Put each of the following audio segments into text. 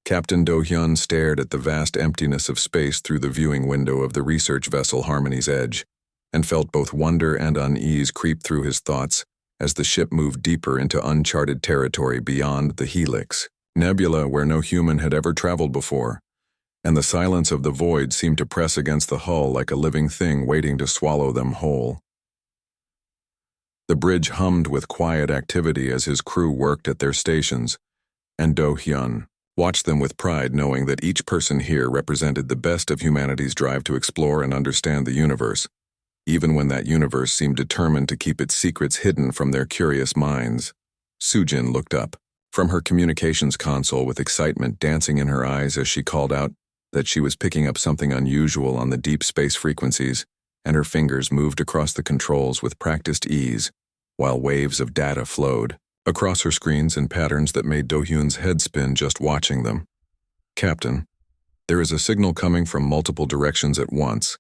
Captain Do-hyun stared at the vast emptiness of space through the viewing window of the research vessel Harmony's Edge, and felt both wonder and unease creep through his thoughts as the ship moved deeper into uncharted territory beyond the Helix, nebula where no human had ever traveled before, and the silence of the void seemed to press against the hull like a living thing waiting to swallow them whole. The bridge hummed with quiet activity as his crew worked at their stations, and Do-hyun watched them with pride, knowing that each person here represented the best of humanity's drive to explore and understand the universe, even when that universe seemed determined to keep its secrets hidden from their curious minds. Sujin looked up from her communications console with excitement dancing in her eyes as she called out that she was picking up something unusual on the deep space frequencies, and her fingers moved across the controls with practiced ease, while waves of data flowed across her screens in patterns that made Do-hyun's head spin just watching them. "Captain, there is a signal coming from multiple directions at once,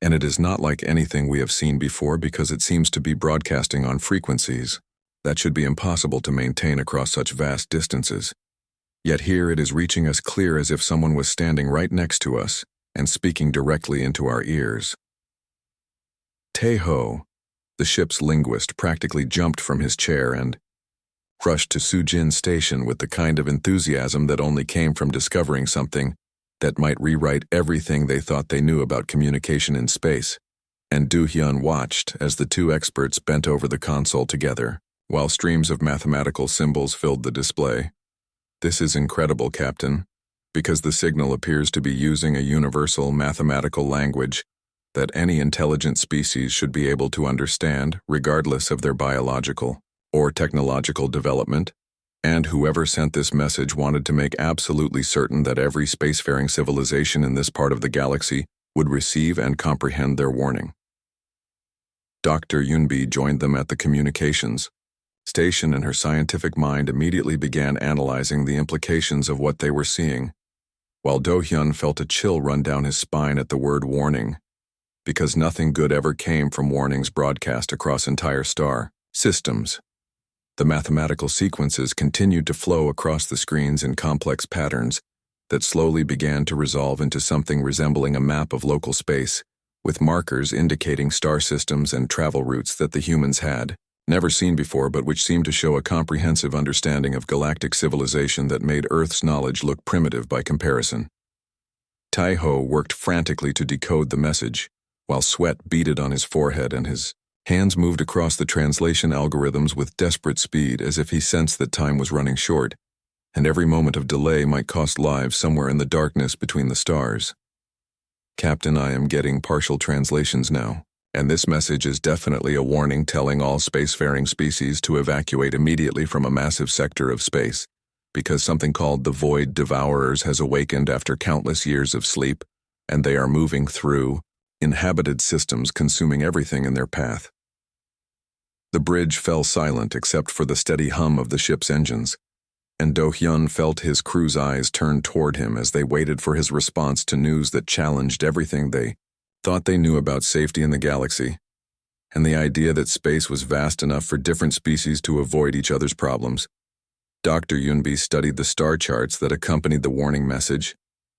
and it is not like anything we have seen before because it seems to be broadcasting on frequencies that should be impossible to maintain across such vast distances. Yet here it is reaching us clear as if someone was standing right next to us and speaking directly into our ears." Tae-ho, the ship's linguist, practically jumped from his chair and rushed to Sujin's station with the kind of enthusiasm that only came from discovering something that might rewrite everything they thought they knew about communication in space, and Do-hyun watched as the two experts bent over the console together, while streams of mathematical symbols filled the display. "This is incredible, Captain, because the signal appears to be using a universal mathematical language that any intelligent species should be able to understand, regardless of their biological or technological development, and whoever sent this message wanted to make absolutely certain that every spacefaring civilization in this part of the galaxy would receive and comprehend their warning." Dr. Yunbi joined them at the communications station, and her scientific mind immediately began analyzing the implications of what they were seeing, while Do-hyun felt a chill run down his spine at the word warning, because nothing good ever came from warnings broadcast across entire star systems. The mathematical sequences continued to flow across the screens in complex patterns that slowly began to resolve into something resembling a map of local space, with markers indicating star systems and travel routes that the humans had never seen before, but which seemed to show a comprehensive understanding of galactic civilization that made Earth's knowledge look primitive by comparison. Tae-ho worked frantically to decode the message, while sweat beaded on his forehead and his hands moved across the translation algorithms with desperate speed, as if he sensed that time was running short, and every moment of delay might cost lives somewhere in the darkness between the stars. "Captain, I am getting partial translations now, and this message is definitely a warning telling all spacefaring species to evacuate immediately from a massive sector of space, because something called the Void Devourers has awakened after countless years of sleep, and they are moving through inhabited systems, consuming everything in their path." The bridge fell silent except for the steady hum of the ship's engines, and Do-hyun felt his crew's eyes turn toward him as they waited for his response to news that challenged everything they thought they knew about safety in the galaxy, and the idea that space was vast enough for different species to avoid each other's problems. Dr. Yunbi studied the star charts that accompanied the warning message,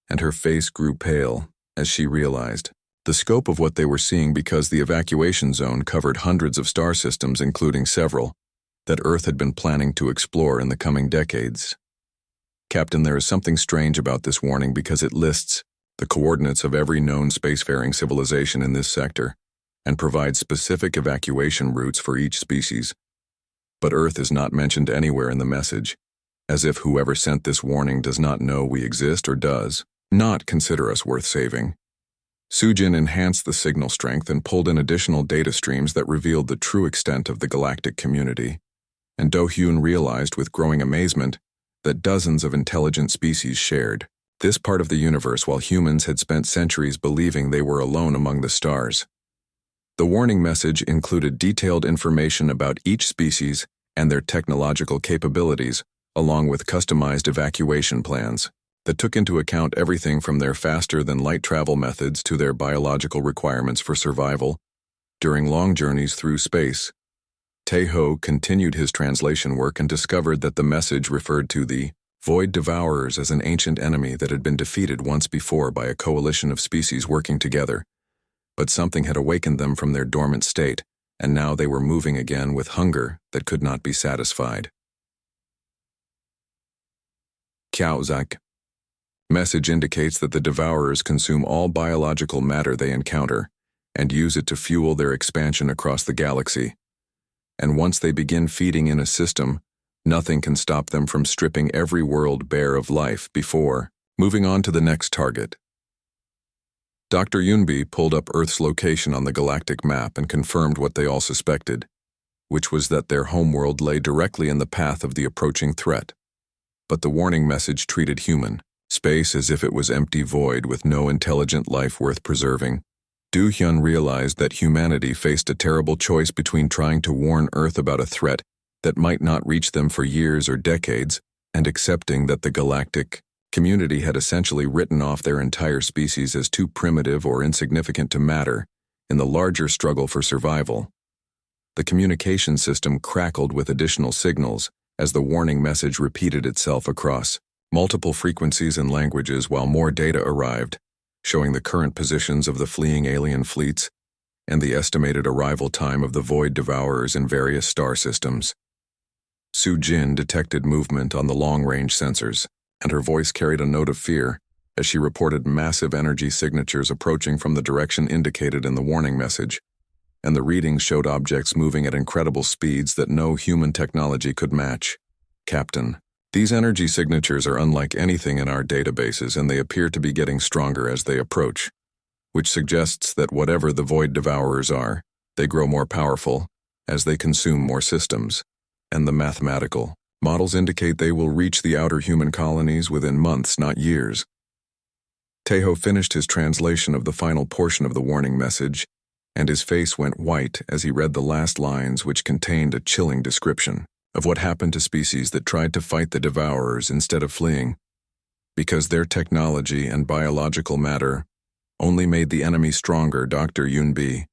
and her face grew pale as she realized the scope of what they were seeing, because the evacuation zone covered hundreds of star systems, including several that Earth had been planning to explore in the coming decades. "Captain, there is something strange about this warning because it lists the coordinates of every known spacefaring civilization in this sector and provides specific evacuation routes for each species. But Earth is not mentioned anywhere in the message, as if whoever sent this warning does not know we exist or does not consider us worth saving." Sujin enhanced the signal strength and pulled in additional data streams that revealed the true extent of the galactic community, and Do-hyun realized with growing amazement that dozens of intelligent species shared this part of the universe while humans had spent centuries believing they were alone among the stars. The warning message included detailed information about each species and their technological capabilities, along with customized evacuation plans that took into account everything from their faster-than-light travel methods to their biological requirements for survival during long journeys through space. Tae-ho continued his translation work and discovered that the message referred to the Void devourers as an ancient enemy that had been defeated once before by a coalition of species working together. But something had awakened them from their dormant state, and now they were moving again with hunger that could not be satisfied. Kiaozak. Message indicates that the devourers consume all biological matter they encounter and use it to fuel their expansion across the galaxy. And once they begin feeding in a system, nothing can stop them from stripping every world bare of life before moving on to the next target. Dr. Yunbi pulled up Earth's location on the galactic map and confirmed what they all suspected, which was that their homeworld lay directly in the path of the approaching threat. But the warning message treated human space as if it was empty void with no intelligent life worth preserving. Du Hyun realized that humanity faced a terrible choice between trying to warn Earth about a threat that might not reach them for years or decades, and accepting that the galactic community had essentially written off their entire species as too primitive or insignificant to matter in the larger struggle for survival. The communication system crackled with additional signals as the warning message repeated itself across multiple frequencies and languages while more data arrived, showing the current positions of the fleeing alien fleets and the estimated arrival time of the void devourers in various star systems. Su Jin detected movement on the long-range sensors, and her voice carried a note of fear as she reported massive energy signatures approaching from the direction indicated in the warning message, and the readings showed objects moving at incredible speeds that no human technology could match. Captain, these energy signatures are unlike anything in our databases, and they appear to be getting stronger as they approach, which suggests that whatever the void devourers are, they grow more powerful as they consume more systems, and the mathematical models indicate they will reach the outer human colonies within months, not years. Taeho finished his translation of the final portion of the warning message, and his face went white as he read the last lines, which contained a chilling description of what happened to species that tried to fight the devourers instead of fleeing, because their technology and biological matter only made the enemy stronger. Dr. Yunbi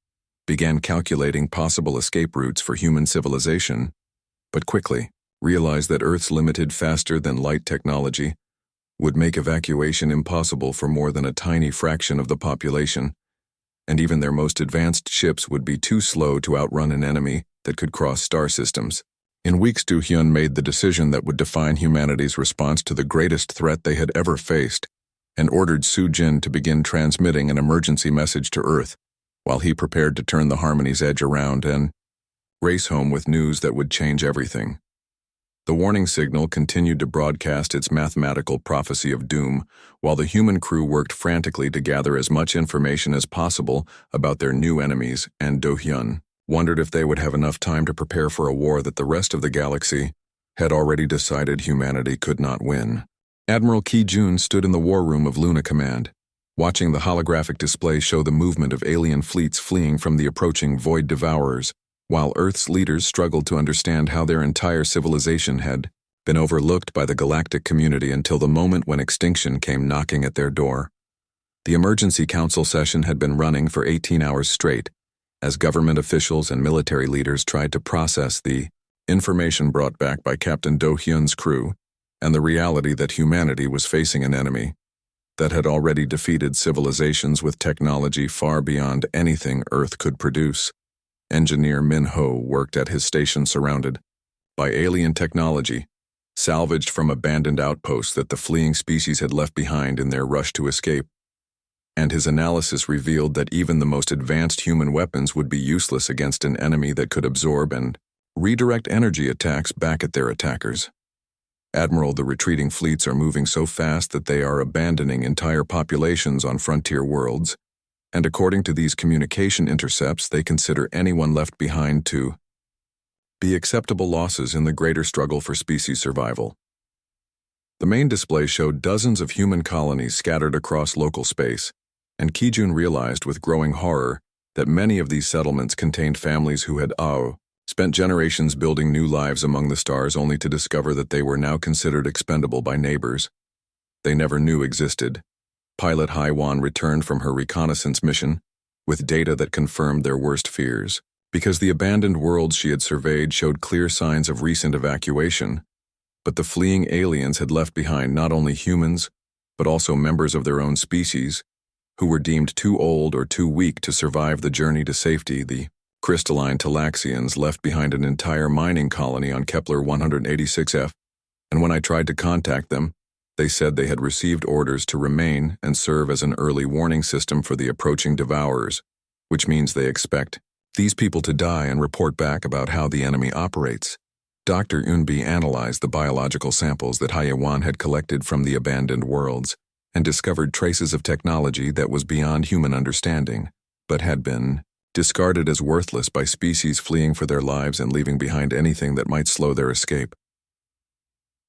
began calculating possible escape routes for human civilization, but quickly realized that Earth's limited faster-than-light technology would make evacuation impossible for more than a tiny fraction of the population, and even their most advanced ships would be too slow to outrun an enemy that could cross star systems. In weeks, Du Hyun made the decision that would define humanity's response to the greatest threat they had ever faced, and ordered Su Jin to begin transmitting an emergency message to Earth, while he prepared to turn the Harmony's edge around and race home with news that would change everything. The warning signal continued to broadcast its mathematical prophecy of doom, while the human crew worked frantically to gather as much information as possible about their new enemies, and Do Hyun wondered if they would have enough time to prepare for a war that the rest of the galaxy had already decided humanity could not win. Admiral Ki Jun stood in the war room of Luna Command, watching the holographic display show the movement of alien fleets fleeing from the approaching void devourers, while Earth's leaders struggled to understand how their entire civilization had been overlooked by the galactic community until the moment when extinction came knocking at their door. The emergency council session had been running for 18 hours straight, as government officials and military leaders tried to process the information brought back by Captain Do Hyun's crew and the reality that humanity was facing an enemy that had already defeated civilizations with technology far beyond anything Earth could produce. Engineer Min Ho worked at his station surrounded by alien technology, salvaged from abandoned outposts that the fleeing species had left behind in their rush to escape. And his analysis revealed that even the most advanced human weapons would be useless against an enemy that could absorb and redirect energy attacks back at their attackers. Admiral, the retreating fleets are moving so fast that they are abandoning entire populations on frontier worlds, and according to these communication intercepts, they consider anyone left behind to be acceptable losses in the greater struggle for species survival. The main display showed dozens of human colonies scattered across local space, and Ki-jun realized with growing horror that many of these settlements contained families who had spent generations building new lives among the stars only to discover that they were now considered expendable by neighbors they never knew existed. Pilot Haiwan returned from her reconnaissance mission with data that confirmed their worst fears. Because the abandoned worlds she had surveyed showed clear signs of recent evacuation, But the fleeing aliens had left behind not only humans, but also members of their own species, who were deemed too old or too weak to survive the journey to safety. The crystalline Talaxians left behind an entire mining colony on Kepler 186f, and when I tried to contact them, they said they had received orders to remain and serve as an early warning system for the approaching devourers, which means they expect these people to die and report back about how the enemy operates. Dr. Unbi analyzed the biological samples that Hayawan had collected from the abandoned worlds and discovered traces of technology that was beyond human understanding, but had been discarded as worthless by species fleeing for their lives and leaving behind anything that might slow their escape.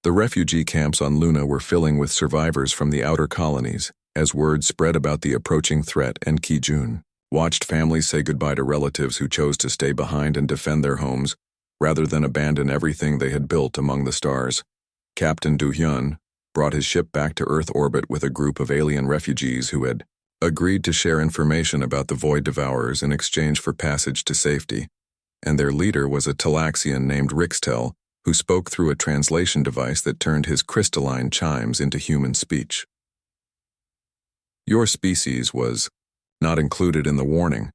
The refugee camps on Luna were filling with survivors from the outer colonies, as word spread about the approaching threat, and Kijun watched families say goodbye to relatives who chose to stay behind and defend their homes, rather than abandon everything they had built among the stars. Captain Du Hyun brought his ship back to Earth orbit with a group of alien refugees who had agreed to share information about the Void Devourers in exchange for passage to safety, and their leader was a Talaxian named Rixtel, who spoke through a translation device that turned his crystalline chimes into human speech. Your species was not included in the warning,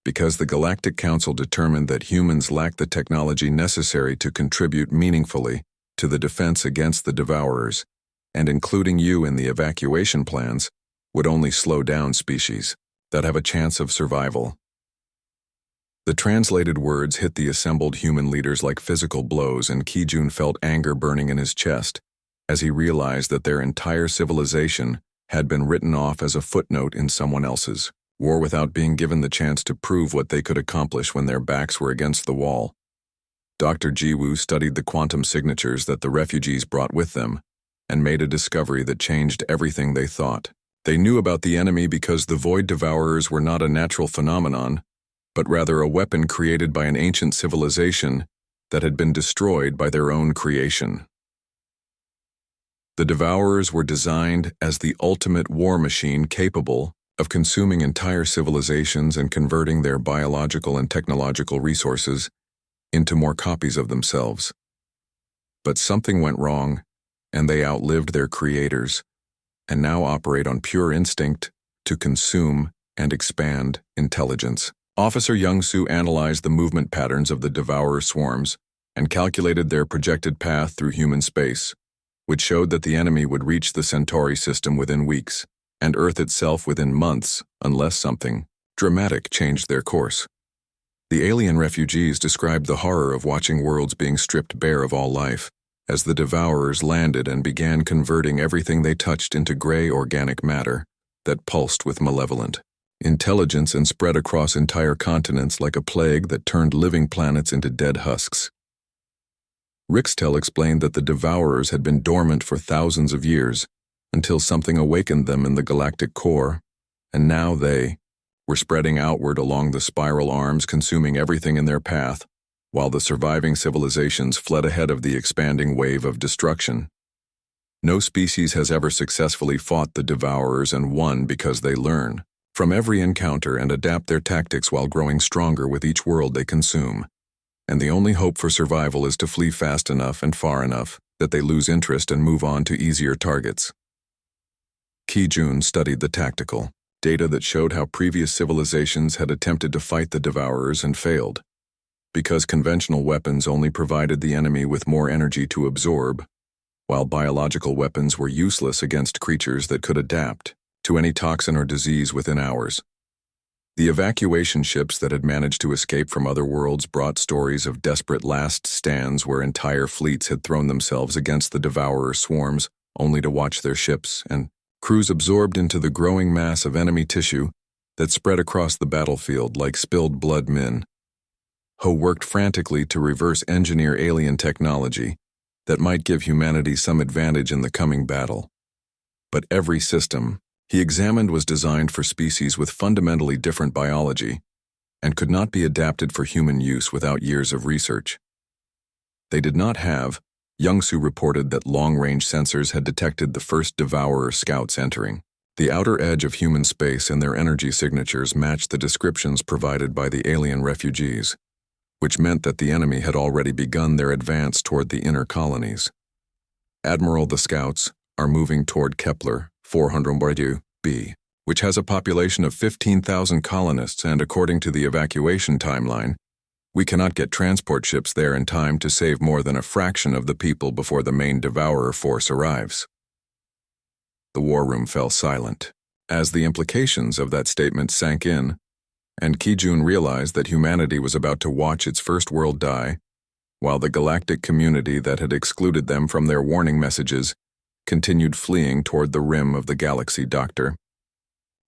because the Galactic Council determined that humans lacked the technology necessary to contribute meaningfully to the defense against the Devourers, and including you in the evacuation plans would only slow down species that have a chance of survival. The translated words hit the assembled human leaders like physical blows, and Kijun felt anger burning in his chest as he realized that their entire civilization had been written off as a footnote in someone else's war without being given the chance to prove what they could accomplish when their backs were against the wall. Dr. Jiwoo studied the quantum signatures that the refugees brought with them and made a discovery that changed everything they thought. They knew about the enemy because the Void Devourers were not a natural phenomenon, but rather a weapon created by an ancient civilization that had been destroyed by their own creation. The Devourers were designed as the ultimate war machine capable of consuming entire civilizations and converting their biological and technological resources into more copies of themselves. But something went wrong, and they outlived their creators, and now operate on pure instinct to consume and expand intelligence. Officer Young-soo analyzed the movement patterns of the Devourer swarms and calculated their projected path through human space, which showed that the enemy would reach the Centauri system within weeks, and Earth itself within months, unless something dramatic changed their course. The alien refugees described the horror of watching worlds being stripped bare of all life, as the Devourers landed and began converting everything they touched into gray organic matter that pulsed with malevolent intelligence and spread across entire continents like a plague that turned living planets into dead husks. Rixtel explained that the Devourers had been dormant for thousands of years, until something awakened them in the galactic core, and now they were spreading outward along the spiral arms, consuming everything in their path, while the surviving civilizations fled ahead of the expanding wave of destruction. No species has ever successfully fought the Devourers and won because they learn from every encounter and adapt their tactics while growing stronger with each world they consume. And the only hope for survival is to flee fast enough and far enough that they lose interest and move on to easier targets. Kijun studied the tactical data that showed how previous civilizations had attempted to fight the Devourers and failed, because conventional weapons only provided the enemy with more energy to absorb, while biological weapons were useless against creatures that could adapt to any toxin or disease within hours. The evacuation ships that had managed to escape from other worlds brought stories of desperate last stands where entire fleets had thrown themselves against the Devourer swarms only to watch their ships and crews absorbed into the growing mass of enemy tissue that spread across the battlefield like spilled blood men. Ho worked frantically to reverse engineer alien technology that might give humanity some advantage in the coming battle. But every system he examined was designed for species with fundamentally different biology and could not be adapted for human use without years of research. They did not have. Young-soo reported that long-range sensors had detected the first Devourer scouts entering. The outer edge of human space and their energy signatures matched the descriptions provided by the alien refugees, which meant that the enemy had already begun their advance toward the inner colonies. Admiral, the scouts are moving toward Kepler 400b, which has a population of 15,000 colonists, and according to the evacuation timeline, we cannot get transport ships there in time to save more than a fraction of the people before the main Devourer force arrives. The war room fell silent as the implications of that statement sank in, and Ki-jun realized that humanity was about to watch its first world die, while the galactic community that had excluded them from their warning messages continued fleeing toward the rim of the galaxy. Dr.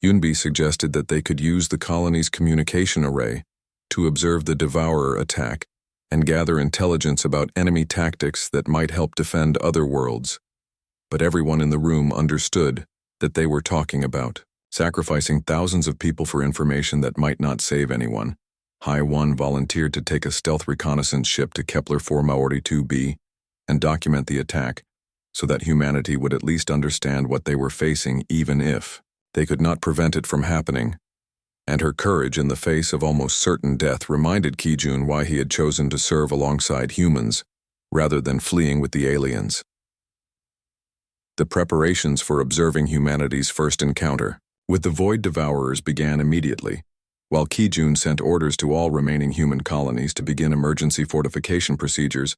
Yunbi suggested that they could use the colony's communication array to observe the Devourer attack and gather intelligence about enemy tactics that might help defend other worlds. But everyone in the room understood that they were talking about sacrificing thousands of people for information that might not save anyone. Hai 1 volunteered to take a stealth reconnaissance ship to Kepler 442b and document the attack so that humanity would at least understand what they were facing, even if they could not prevent it from happening. And her courage in the face of almost certain death reminded Ki-jun why he had chosen to serve alongside humans rather than fleeing with the aliens. The preparations for observing humanity's first encounter with the Void Devourers began immediately, while Ki-jun sent orders to all remaining human colonies to begin emergency fortification procedures,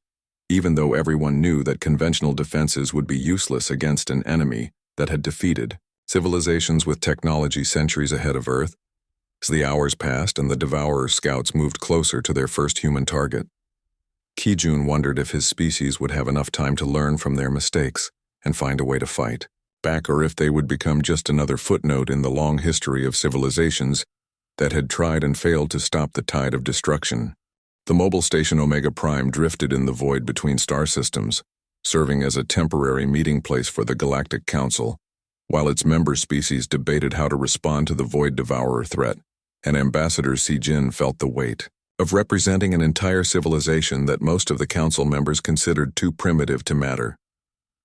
even though everyone knew that conventional defenses would be useless against an enemy that had defeated civilizations with technology centuries ahead of Earth. As the hours passed and the Devourer scouts moved closer to their first human target, Ki-jun wondered if his species would have enough time to learn from their mistakes and find a way to fight back, or if they would become just another footnote in the long history of civilizations that had tried and failed to stop the tide of destruction. The mobile station Omega Prime drifted in the void between star systems, serving as a temporary meeting place for the Galactic Council, while its member species debated how to respond to the Void Devourer threat. And Ambassador Si-jin felt the weight of representing an entire civilization that most of the council members considered too primitive to matter.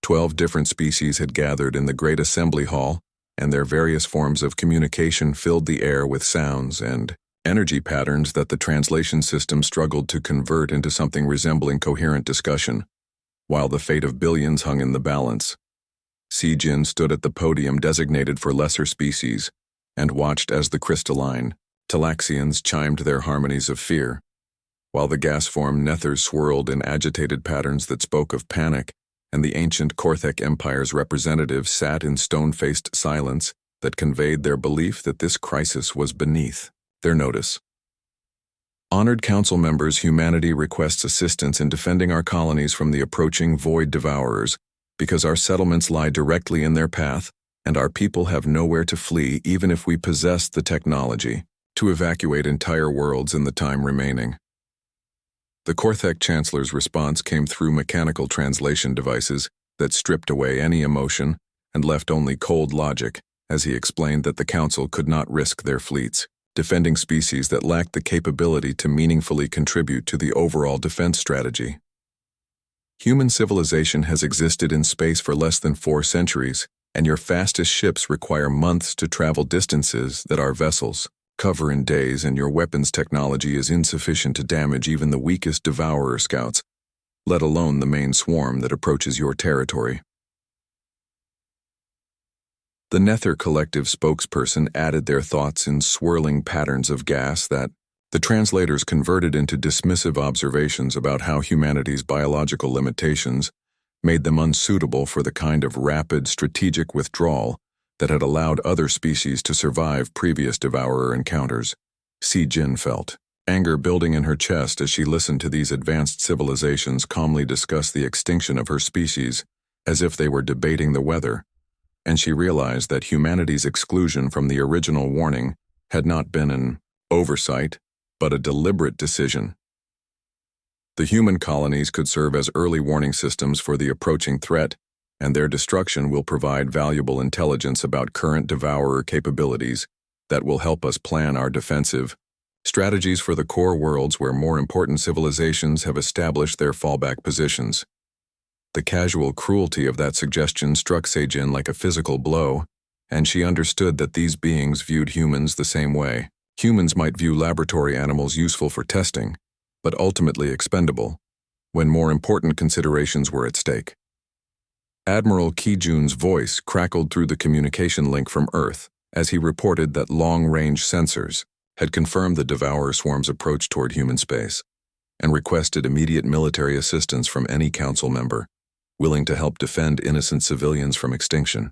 12 different species had gathered in the Great Assembly Hall, and their various forms of communication filled the air with sounds and energy patterns that the translation system struggled to convert into something resembling coherent discussion. While the fate of billions hung in the balance, Si-jin stood at the podium designated for lesser species and watched as the crystalline Talaxians chimed their harmonies of fear, while the gas-form Nethers swirled in agitated patterns that spoke of panic, and the ancient Korthek Empire's representatives sat in stone-faced silence that conveyed their belief that this crisis was beneath their notice. Honored council members, humanity requests assistance in defending our colonies from the approaching Void Devourers because our settlements lie directly in their path and our people have nowhere to flee even if we possess the technology to evacuate entire worlds in the time remaining. The Korthek Chancellor's response came through mechanical translation devices that stripped away any emotion and left only cold logic as he explained that the Council could not risk their fleets defending species that lacked the capability to meaningfully contribute to the overall defense strategy. Human civilization has existed in space for less than 4 centuries, and your fastest ships require months to travel distances that our vessels cover in days, and your weapons technology is insufficient to damage even the weakest Devourer scouts, let alone the main swarm that approaches your territory. The Nether Collective spokesperson added their thoughts in swirling patterns of gas that the translators converted into dismissive observations about how humanity's biological limitations made them unsuitable for the kind of rapid, strategic withdrawal that had allowed other species to survive previous Devourer encounters. Si-jin felt anger building in her chest as she listened to these advanced civilizations calmly discuss the extinction of her species as if they were debating the weather, and she realized that humanity's exclusion from the original warning had not been an oversight, but a deliberate decision. The human colonies could serve as early warning systems for the approaching threat, and their destruction will provide valuable intelligence about current Devourer capabilities that will help us plan our defensive strategies for the core worlds where more important civilizations have established their fallback positions. The casual cruelty of that suggestion struck Se-jin like a physical blow, and she understood that these beings viewed humans the same way. Humans might view laboratory animals useful for testing, but ultimately expendable, when more important considerations were at stake. Admiral Kijun's voice crackled through the communication link from Earth as he reported that long-range sensors had confirmed the Devourer swarm's approach toward human space and requested immediate military assistance from any council member willing to help defend innocent civilians from extinction.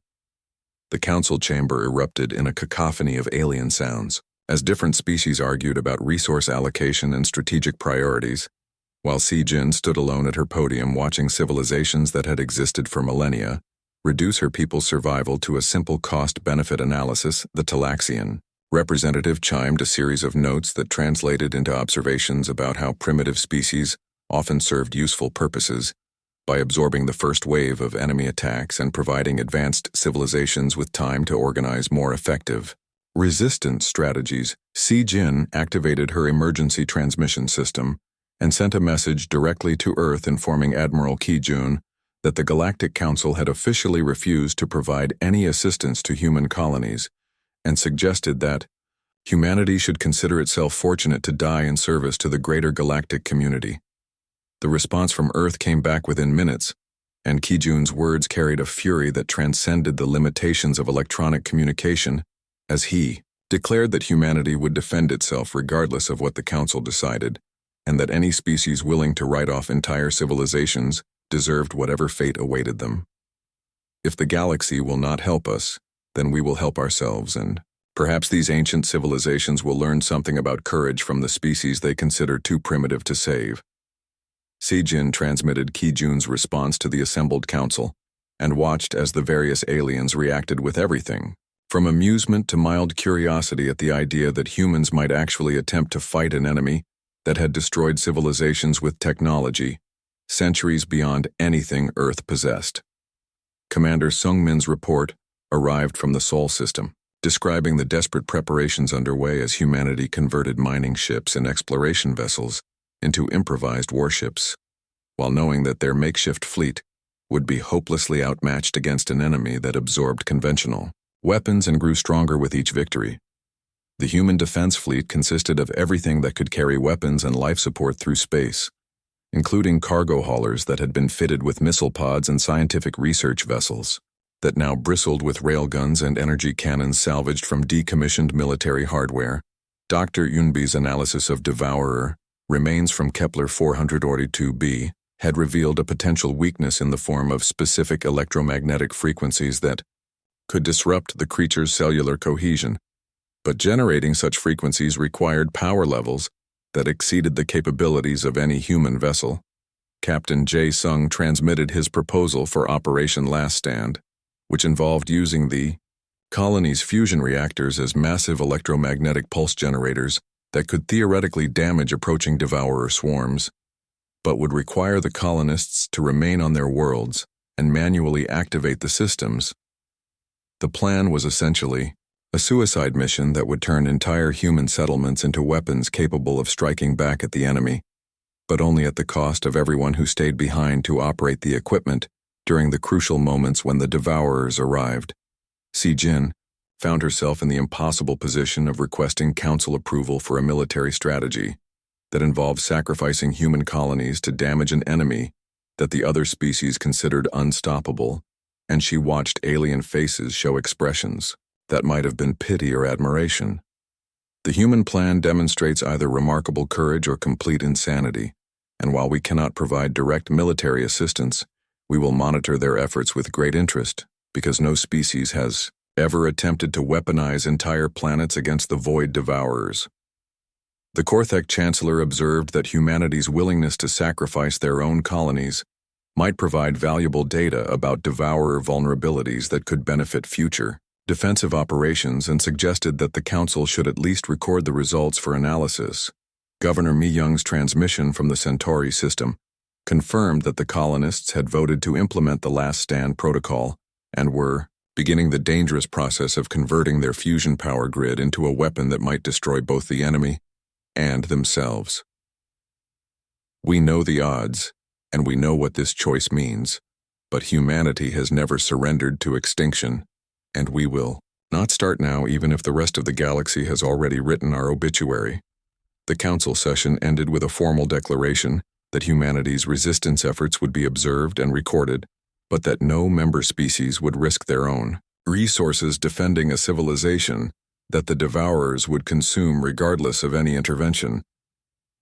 The council chamber erupted in a cacophony of alien sounds as different species argued about resource allocation and strategic priorities, while Si-Jin stood alone at her podium watching civilizations that had existed for millennia reduce her people's survival to a simple cost-benefit analysis. The Talaxian representative chimed a series of notes that translated into observations about how primitive species often served useful purposes by absorbing the first wave of enemy attacks and providing advanced civilizations with time to organize more effective resistance strategies. Si-Jin activated her emergency transmission system and sent a message directly to Earth informing Admiral Kijun that the Galactic Council had officially refused to provide any assistance to human colonies and suggested that humanity should consider itself fortunate to die in service to the greater galactic community. The response from Earth came back within minutes, and Kijun's words carried a fury that transcended the limitations of electronic communication as he declared that humanity would defend itself regardless of what the Council decided, and that any species willing to write off entire civilizations deserved whatever fate awaited them. If the galaxy will not help us, then we will help ourselves, and perhaps these ancient civilizations will learn something about courage from the species they consider too primitive to save. Si-Jin transmitted Kijun's response to the assembled council and watched as the various aliens reacted with everything from amusement to mild curiosity at the idea that humans might actually attempt to fight an enemy that had destroyed civilizations with technology centuries beyond anything Earth possessed. Commander Sungmin's report arrived from the Sol system, describing the desperate preparations underway as humanity converted mining ships and exploration vessels into improvised warships, while knowing that their makeshift fleet would be hopelessly outmatched against an enemy that absorbed conventional weapons and grew stronger with each victory. The human defense fleet consisted of everything that could carry weapons and life support through space, including cargo haulers that had been fitted with missile pods and scientific research vessels that now bristled with railguns and energy cannons salvaged from decommissioned military hardware. Dr. Yunbi's analysis of Devourer remains from Kepler 442b had revealed a potential weakness in the form of specific electromagnetic frequencies that could disrupt the creature's cellular cohesion, but generating such frequencies required power levels that exceeded the capabilities of any human vessel. Captain Jae Sung transmitted his proposal for Operation Last Stand, which involved using the colony's fusion reactors as massive electromagnetic pulse generators that could theoretically damage approaching Devourer swarms, but would require the colonists to remain on their worlds and manually activate the systems. The plan was essentially a suicide mission that would turn entire human settlements into weapons capable of striking back at the enemy, but only at the cost of everyone who stayed behind to operate the equipment during the crucial moments when the Devourers arrived. Si-Jin found herself in the impossible position of requesting council approval for a military strategy that involved sacrificing human colonies to damage an enemy that the other species considered unstoppable, and she watched alien faces show expressions that might have been pity or admiration. The human plan demonstrates either remarkable courage or complete insanity, and while we cannot provide direct military assistance, we will monitor their efforts with great interest, because no species has ever attempted to weaponize entire planets against the void devourers. The Korthek Chancellor observed that humanity's willingness to sacrifice their own colonies might provide valuable data about devourer vulnerabilities that could benefit future defensive operations, and suggested that the Council should at least record the results for analysis. Governor Mi Young's transmission from the Centauri system confirmed that the colonists had voted to implement the Last Stand protocol and were beginning the dangerous process of converting their fusion power grid into a weapon that might destroy both the enemy and themselves. We know the odds, and we know what this choice means, but humanity has never surrendered to extinction, and we will not start now even if the rest of the galaxy has already written our obituary. The council session ended with a formal declaration that humanity's resistance efforts would be observed and recorded, but that no member species would risk their own resources defending a civilization that the Devourers would consume regardless of any intervention.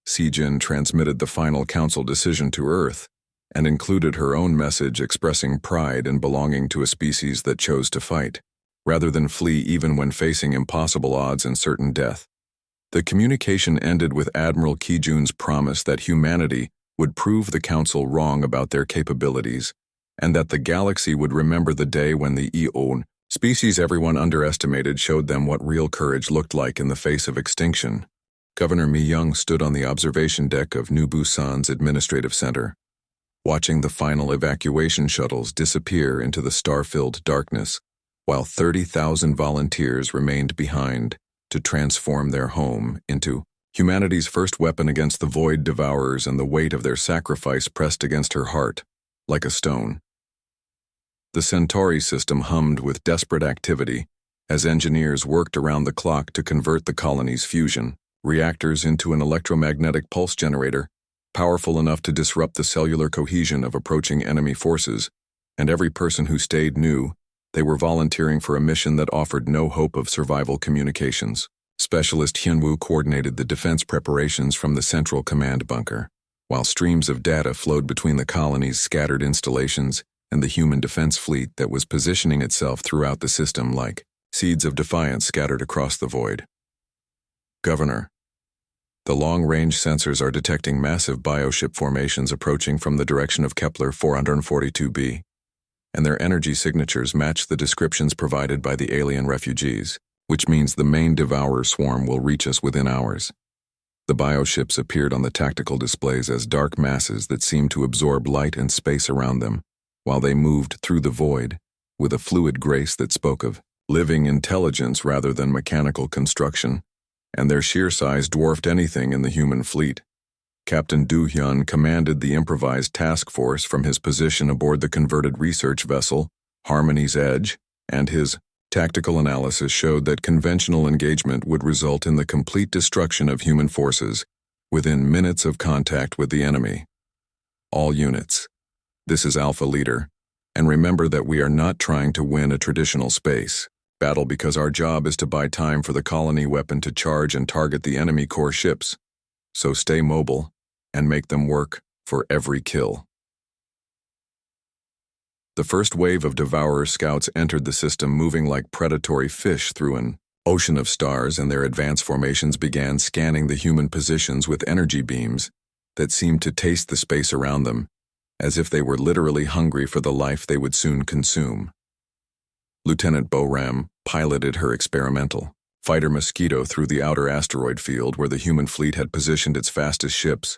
Sijin transmitted the final council decision to Earth and included her own message expressing pride in belonging to a species that chose to fight, rather than flee even when facing impossible odds and certain death. The communication ended with Admiral Kijun's promise that humanity would prove the Council wrong about their capabilities, and that the galaxy would remember the day when the Eon species everyone underestimated showed them what real courage looked like in the face of extinction. Governor Mi Young stood on the observation deck of New Busan's administrative center, watching the final evacuation shuttles disappear into the star-filled darkness, while 30,000 volunteers remained behind to transform their home into humanity's first weapon against the Void Devourers, and the weight of their sacrifice pressed against her heart like a stone. The Centauri system hummed with desperate activity as engineers worked around the clock to convert the colony's fusion reactors into an electromagnetic pulse generator, powerful enough to disrupt the cellular cohesion of approaching enemy forces, and every person who stayed knew they were volunteering for a mission that offered no hope of survival. Communications Specialist Hyunwoo coordinated the defense preparations from the central command bunker, while streams of data flowed between the colony's scattered installations and the human defense fleet that was positioning itself throughout the system like seeds of defiance scattered across the void. Governor, the long-range sensors are detecting massive bioship formations approaching from the direction of Kepler 442b, and their energy signatures match the descriptions provided by the alien refugees, which means the main Devourer swarm will reach us within hours. The bioships appeared on the tactical displays as dark masses that seemed to absorb light and space around them, while they moved through the void with a fluid grace that spoke of living intelligence rather than mechanical construction, and their sheer size dwarfed anything in the human fleet. Captain Du Hyun commanded the improvised task force from his position aboard the converted research vessel, Harmony's Edge, and his tactical analysis showed that conventional engagement would result in the complete destruction of human forces within minutes of contact with the enemy. All units, this is Alpha Leader, and remember that we are not trying to win a traditional space battle because our job is to buy time for the colony weapon to charge and target the enemy core ships. So stay mobile and make them work for every kill. The first wave of Devourer scouts entered the system moving like predatory fish through an ocean of stars, and their advanced formations began scanning the human positions with energy beams that seemed to taste the space around them, as if they were literally hungry for the life they would soon consume. Lieutenant Boram piloted her experimental fighter Mosquito through the outer asteroid field where the human fleet had positioned its fastest ships,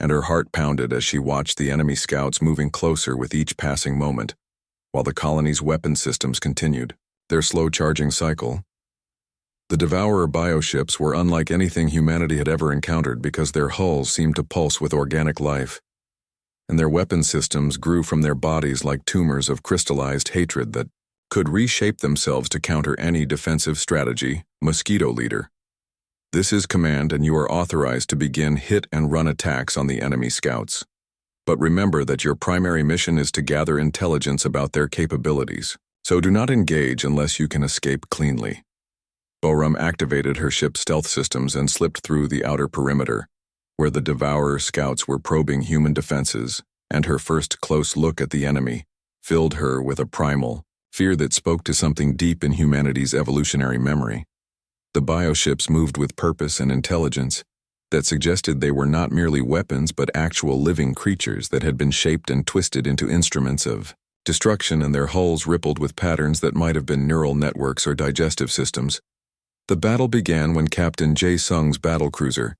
and her heart pounded as she watched the enemy scouts moving closer with each passing moment, while the colony's weapon systems continued their slow charging cycle. The Devourer bioships were unlike anything humanity had ever encountered because their hulls seemed to pulse with organic life, and their weapon systems grew from their bodies like tumors of crystallized hatred that could reshape themselves to counter any defensive strategy. Mosquito Leader, this is command, and you are authorized to begin hit-and-run attacks on the enemy scouts. But remember that your primary mission is to gather intelligence about their capabilities, so do not engage unless you can escape cleanly. Boram activated her ship's stealth systems and slipped through the outer perimeter, where the Devourer scouts were probing human defenses, and her first close look at the enemy filled her with a primal fear that spoke to something deep in humanity's evolutionary memory. The bioships moved with purpose and intelligence that suggested they were not merely weapons but actual living creatures that had been shaped and twisted into instruments of destruction, and their hulls rippled with patterns that might have been neural networks or digestive systems. The battle began when Captain Jae Sung's battlecruiser,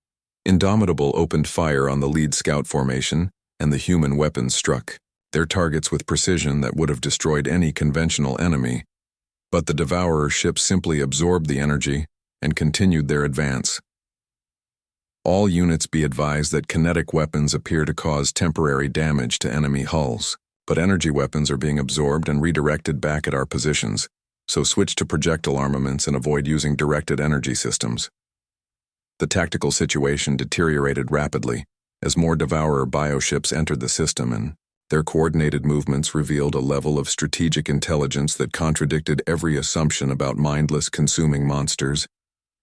Indomitable, opened fire on the lead scout formation, and the human weapons struck their targets with precision that would have destroyed any conventional enemy. But the Devourer ships simply absorbed the energy and continued their advance. All units be advised that kinetic weapons appear to cause temporary damage to enemy hulls, but energy weapons are being absorbed and redirected back at our positions, so switch to projectile armaments and avoid using directed energy systems. The tactical situation deteriorated rapidly as more Devourer bioships entered the system, and Their coordinated movements revealed a level of strategic intelligence that contradicted every assumption about mindless consuming monsters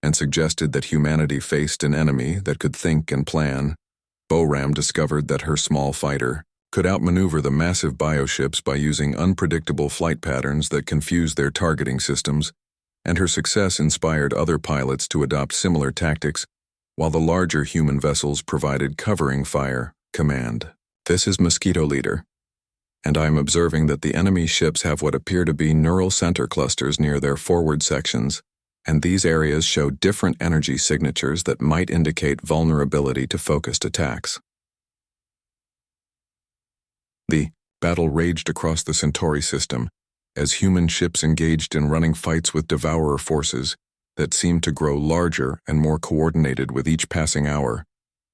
and suggested that humanity faced an enemy that could think and plan. Boram discovered that her small fighter could outmaneuver the massive bioships by using unpredictable flight patterns that confused their targeting systems, and her success inspired other pilots to adopt similar tactics, while the larger human vessels provided covering fire command. This is Mosquito Leader, and I am observing that the enemy ships have what appear to be neural center clusters near their forward sections, and these areas show different energy signatures that might indicate vulnerability to focused attacks. The battle raged across the Centauri system as human ships engaged in running fights with devourer forces that seemed to grow larger and more coordinated with each passing hour,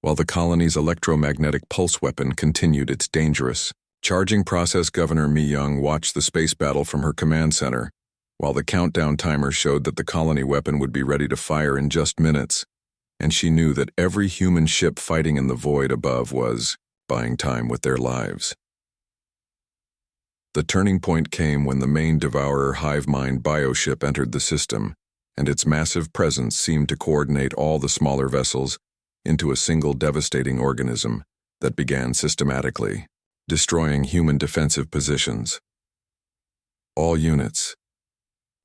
while the colony's electromagnetic pulse weapon continued its dangerous charging process. Governor Mi Young watched the space battle from her command center, while the countdown timer showed that the colony weapon would be ready to fire in just minutes, and she knew that every human ship fighting in the void above was buying time with their lives. The turning point came when the main devourer hive mind bioship entered the system, and its massive presence seemed to coordinate all the smaller vessels into a single devastating organism that began systematically destroying human defensive positions. All units.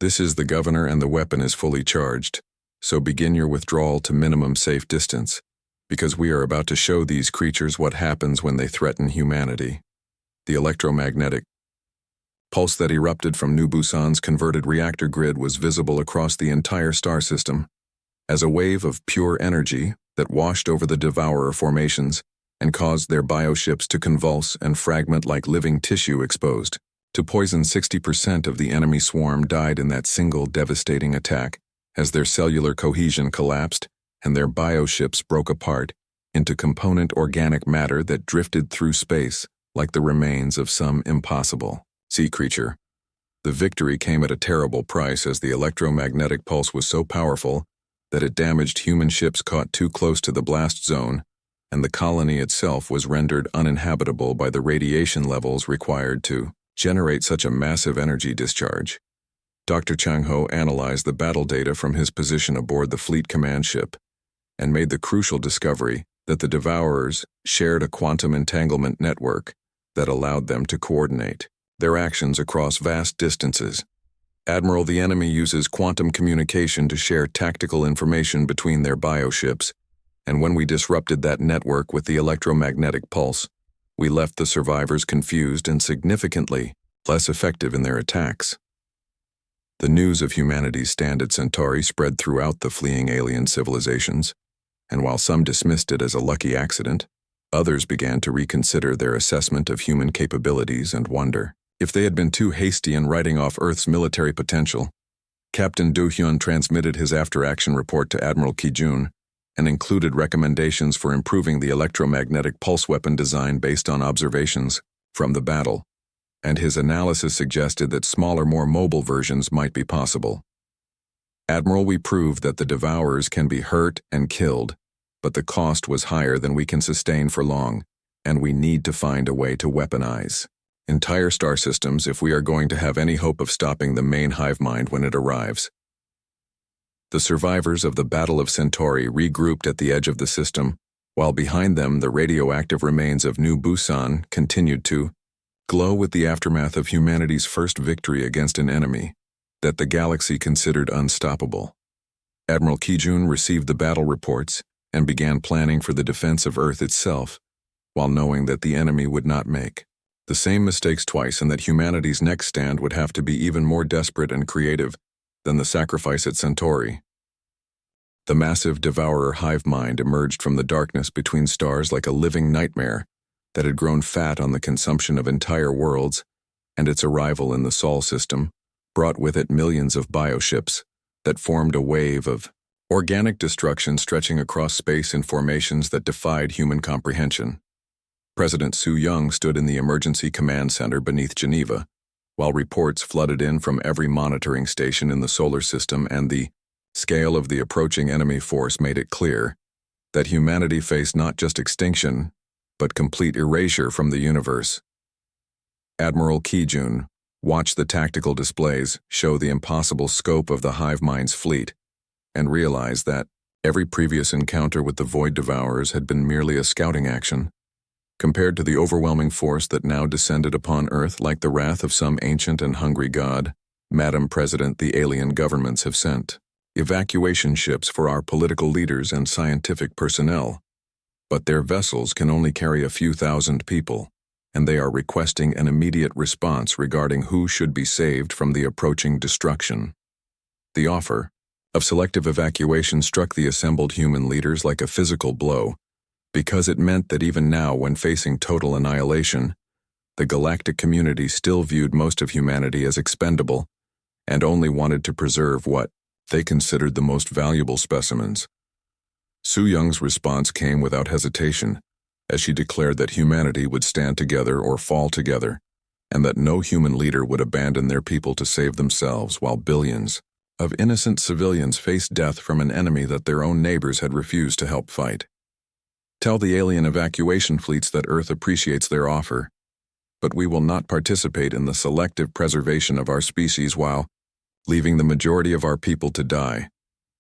This is the governor and the weapon is fully charged, so begin your withdrawal to minimum safe distance, because we are about to show these creatures what happens when they threaten humanity. The electromagnetic pulse that erupted from New Busan's converted reactor grid was visible across the entire star system as a wave of pure energy that washed over the devourer formations and caused their bioships to convulse and fragment like living tissue exposed to poison. 60% of the enemy swarm died in that single devastating attack as their cellular cohesion collapsed and their bioships broke apart into component organic matter that drifted through space like the remains of some impossible sea creature. The victory came at a terrible price, as the electromagnetic pulse was so powerful that it damaged human ships caught too close to the blast zone, and the colony itself was rendered uninhabitable by the radiation levels required to generate such a massive energy discharge. Dr. Chang Ho analyzed the battle data from his position aboard the fleet command ship and made the crucial discovery that the Devourers shared a quantum entanglement network that allowed them to coordinate their actions across vast distances. Admiral, the enemy uses quantum communication to share tactical information between their bioships, and when we disrupted that network with the electromagnetic pulse, we left the survivors confused and significantly less effective in their attacks. The news of humanity's stand at Centauri spread throughout the fleeing alien civilizations, and while some dismissed it as a lucky accident, others began to reconsider their assessment of human capabilities and wonder if they had been too hasty in writing off Earth's military potential. Captain Do Hyun transmitted his after-action report to Admiral Ki-jun and included recommendations for improving the electromagnetic pulse weapon design based on observations from the battle, and his analysis suggested that smaller, more mobile versions might be possible. Admiral, we proved that the Devourers can be hurt and killed, but the cost was higher than we can sustain for long, and we need to find a way to weaponize entire star systems if we are going to have any hope of stopping the main hive mind when it arrives. The survivors of the Battle of Centauri regrouped at the edge of the system, while behind them the radioactive remains of New Busan continued to glow with the aftermath of humanity's first victory against an enemy that the galaxy considered unstoppable. Admiral Ki-jun received the battle reports and began planning for the defense of Earth itself, while knowing that the enemy would not make the same mistakes twice and that humanity's next stand would have to be even more desperate and creative than the sacrifice at Centauri. The massive devourer hive mind emerged from the darkness between stars like a living nightmare that had grown fat on the consumption of entire worlds, and its arrival in the Sol system brought with it millions of bioships that formed a wave of organic destruction stretching across space in formations that defied human comprehension. President Su Young stood in the emergency command center beneath Geneva, while reports flooded in from every monitoring station in the solar system, and the scale of the approaching enemy force made it clear that humanity faced not just extinction, but complete erasure from the universe. Admiral Kijun watched the tactical displays show the impossible scope of the hive mind's fleet and realized that every previous encounter with the Void Devourers had been merely a scouting action, compared to the overwhelming force that now descended upon Earth like the wrath of some ancient and hungry god. Madam President, the alien governments have sent evacuation ships for our political leaders and scientific personnel, but their vessels can only carry a few thousand people, and they are requesting an immediate response regarding who should be saved from the approaching destruction. The offer of selective evacuation struck the assembled human leaders like a physical blow, because it meant that even now, when facing total annihilation, the galactic community still viewed most of humanity as expendable and only wanted to preserve what they considered the most valuable specimens. Su Young's response came without hesitation, as she declared that humanity would stand together or fall together, and that no human leader would abandon their people to save themselves while billions of innocent civilians faced death from an enemy that their own neighbors had refused to help fight. Tell the alien evacuation fleets that Earth appreciates their offer, but we will not participate in the selective preservation of our species while leaving the majority of our people to die,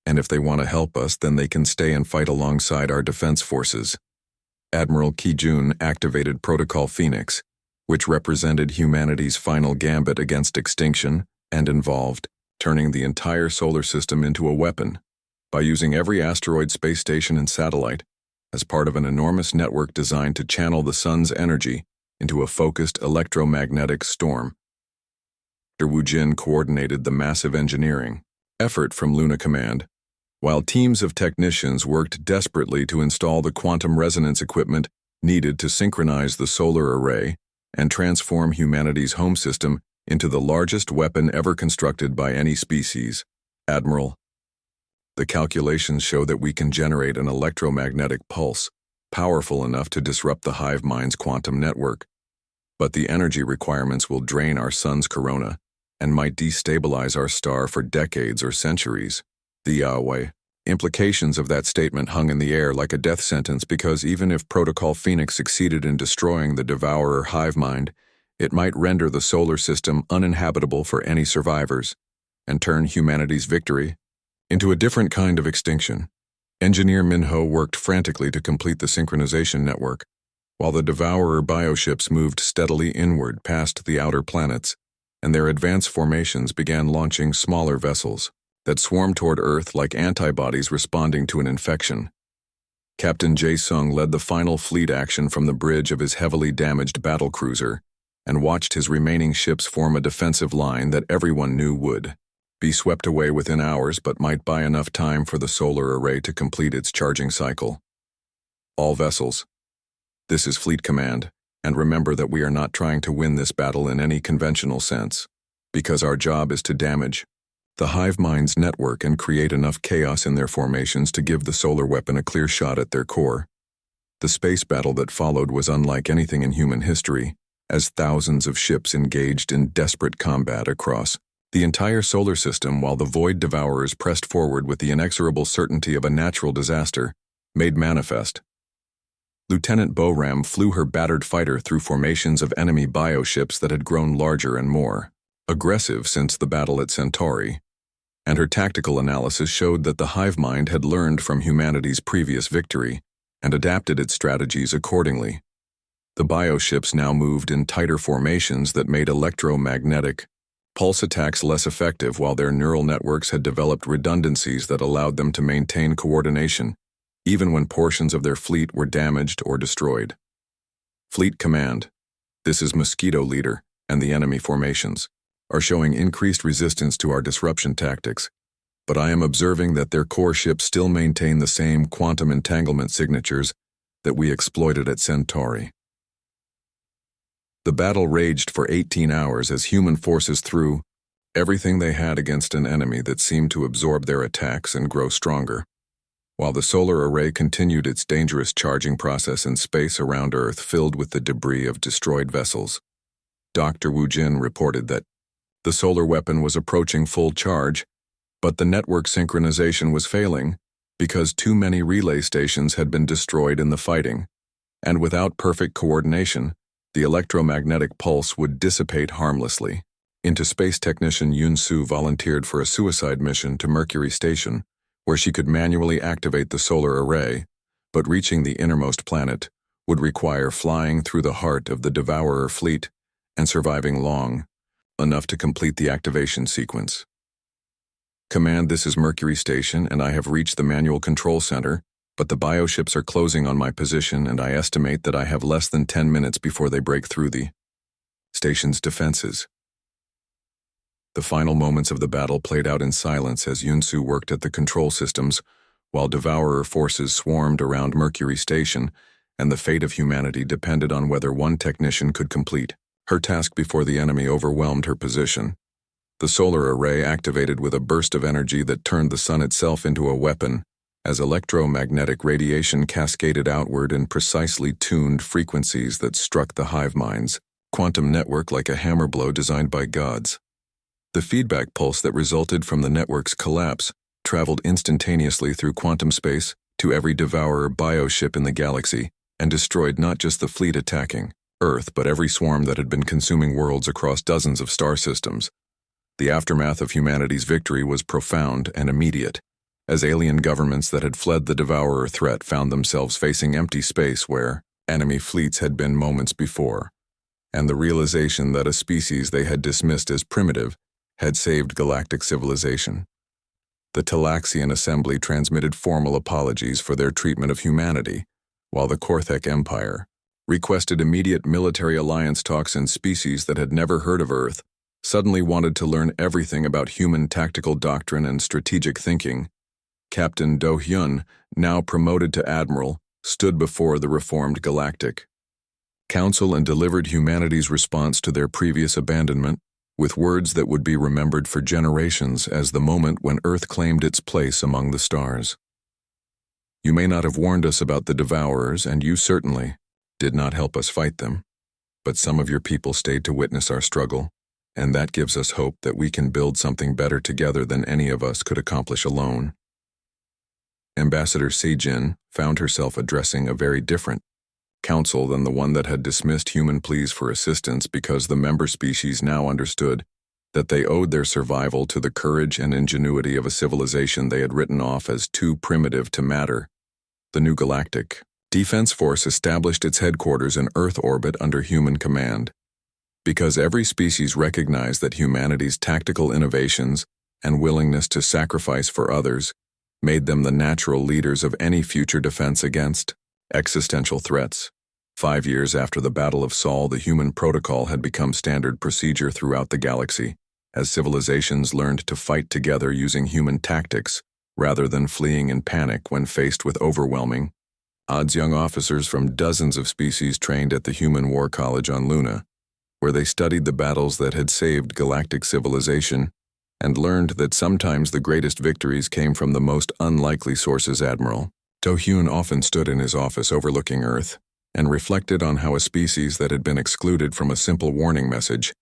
and if they want to help us, then they can stay and fight alongside our defense forces. Admiral Kijun activated Protocol Phoenix, which represented humanity's final gambit against extinction and involved turning the entire solar system into a weapon by using every asteroid, space station, and satellite as part of an enormous network designed to channel the sun's energy into a focused electromagnetic storm. Dr. Wu Jin coordinated the massive engineering effort from Luna Command, while teams of technicians worked desperately to install the quantum resonance equipment needed to synchronize the solar array and transform humanity's home system into the largest weapon ever constructed by any species. Admiral, the calculations show that we can generate an electromagnetic pulse powerful enough to disrupt the hive mind's quantum network, but the energy requirements will drain our sun's corona and might destabilize our star for decades or centuries. The Yahweh implications of that statement hung in the air like a death sentence, because even if Protocol Phoenix succeeded in destroying the devourer hive mind, it might render the solar system uninhabitable for any survivors and turn humanity's victory into a different kind of extinction. Engineer Minho worked frantically to complete the synchronization network, while the devourer bioships moved steadily inward past the outer planets, and their advanced formations began launching smaller vessels that swarmed toward Earth like antibodies responding to an infection. Captain Jae Sung led the final fleet action from the bridge of his heavily damaged battlecruiser and watched his remaining ships form a defensive line that everyone knew would be swept away within hours but might buy enough time for the solar array to complete its charging cycle. All vessels, this is Fleet Command, and remember that we are not trying to win this battle in any conventional sense, because our job is to damage the hive mind's network and create enough chaos in their formations to give the solar weapon a clear shot at their core. The space battle that followed was unlike anything in human history, as thousands of ships engaged in desperate combat across the entire solar system while the Void Devourers pressed forward with the inexorable certainty of a natural disaster made manifest. Lieutenant Boram flew her battered fighter through formations of enemy bioships that had grown larger and more aggressive since the battle at Centauri, and her tactical analysis showed that the hive mind had learned from humanity's previous victory and adapted its strategies accordingly. The bioships now moved in tighter formations that made electromagnetic pulse attacks less effective, while their neural networks had developed redundancies that allowed them to maintain coordination even when portions of their fleet were damaged or destroyed. Fleet Command, this is Mosquito Leader, and the enemy formations are showing increased resistance to our disruption tactics, but I am observing that their core ships still maintain the same quantum entanglement signatures that we exploited at Centauri. The battle raged for 18 hours as human forces threw everything they had against an enemy that seemed to absorb their attacks and grow stronger, while the solar array continued its dangerous charging process in space around Earth filled with the debris of destroyed vessels. Dr. Wu Jin reported that the solar weapon was approaching full charge, but the network synchronization was failing because too many relay stations had been destroyed in the fighting, and without perfect coordination, The electromagnetic pulse would dissipate harmlessly. Into space technician Yun-Su volunteered for a suicide mission to Mercury Station, where she could manually activate the solar array, but reaching the innermost planet would require flying through the heart of the Devourer fleet and surviving long enough to complete the activation sequence. Command, this is Mercury Station, and I have reached the manual control center, but the bioships are closing on my position, and I estimate that I have less than 10 minutes before they break through the station's defenses. The final moments of the battle played out in silence as Yun-Su worked at the control systems, while Devourer forces swarmed around Mercury Station, and the fate of humanity depended on whether one technician could complete her task before the enemy overwhelmed her position. The solar array activated with a burst of energy that turned the sun itself into a weapon, as electromagnetic radiation cascaded outward in precisely tuned frequencies that struck the hive mind's quantum network like a hammer blow designed by gods. The feedback pulse that resulted from the network's collapse traveled instantaneously through quantum space to every Devourer bioship in the galaxy and destroyed not just the fleet attacking Earth but every swarm that had been consuming worlds across dozens of star systems. The aftermath of humanity's victory was profound and immediate, as alien governments that had fled the Devourer threat found themselves facing empty space where enemy fleets had been moments before, and the realization that a species they had dismissed as primitive had saved galactic civilization. The Talaxian Assembly transmitted formal apologies for their treatment of humanity, while the Korthek Empire requested immediate military alliance talks, and species that had never heard of Earth suddenly wanted to learn everything about human tactical doctrine and strategic thinking. Captain Do-hyun, now promoted to admiral, stood before the reformed Galactic Council and delivered humanity's response to their previous abandonment, with words that would be remembered for generations as the moment when Earth claimed its place among the stars. You may not have warned us about the Devourers, and you certainly did not help us fight them, but some of your people stayed to witness our struggle, and that gives us hope that we can build something better together than any of us could accomplish alone. Ambassador Se-jin found herself addressing a very different council than the one that had dismissed human pleas for assistance, because the member species now understood that they owed their survival to the courage and ingenuity of a civilization they had written off as too primitive to matter. The new Galactic Defense Force established its headquarters in Earth orbit under human command, because every species recognized that humanity's tactical innovations and willingness to sacrifice for others made them the natural leaders of any future defense against existential threats. 5 years after the Battle of Sol, the human protocol had become standard procedure throughout the galaxy, as civilizations learned to fight together using human tactics rather than fleeing in panic when faced with overwhelming odds. Young officers from dozens of species trained at the Human War College on Luna, where they studied the battles that had saved galactic civilization and learned that sometimes the greatest victories came from the most unlikely sources. Admiral Do-hyun often stood in his office overlooking Earth and reflected on how a species that had been excluded from a simple warning message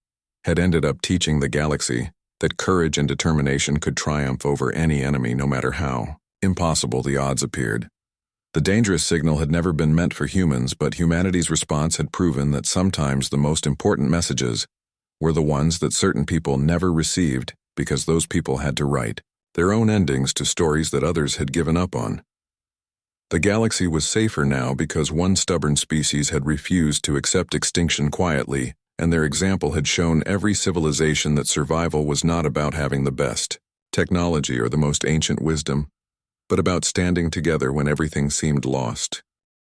had ended up teaching the galaxy that courage and determination could triumph over any enemy, no matter how impossible the odds appeared. The dangerous signal had never been meant for humans, but humanity's response had proven that sometimes the most important messages were the ones that certain people never received, because those people had to write their own endings to stories that others had given up on. The galaxy was safer now because one stubborn species had refused to accept extinction quietly, and their example had shown every civilization that survival was not about having the best technology or the most ancient wisdom, but about standing together when everything seemed lost.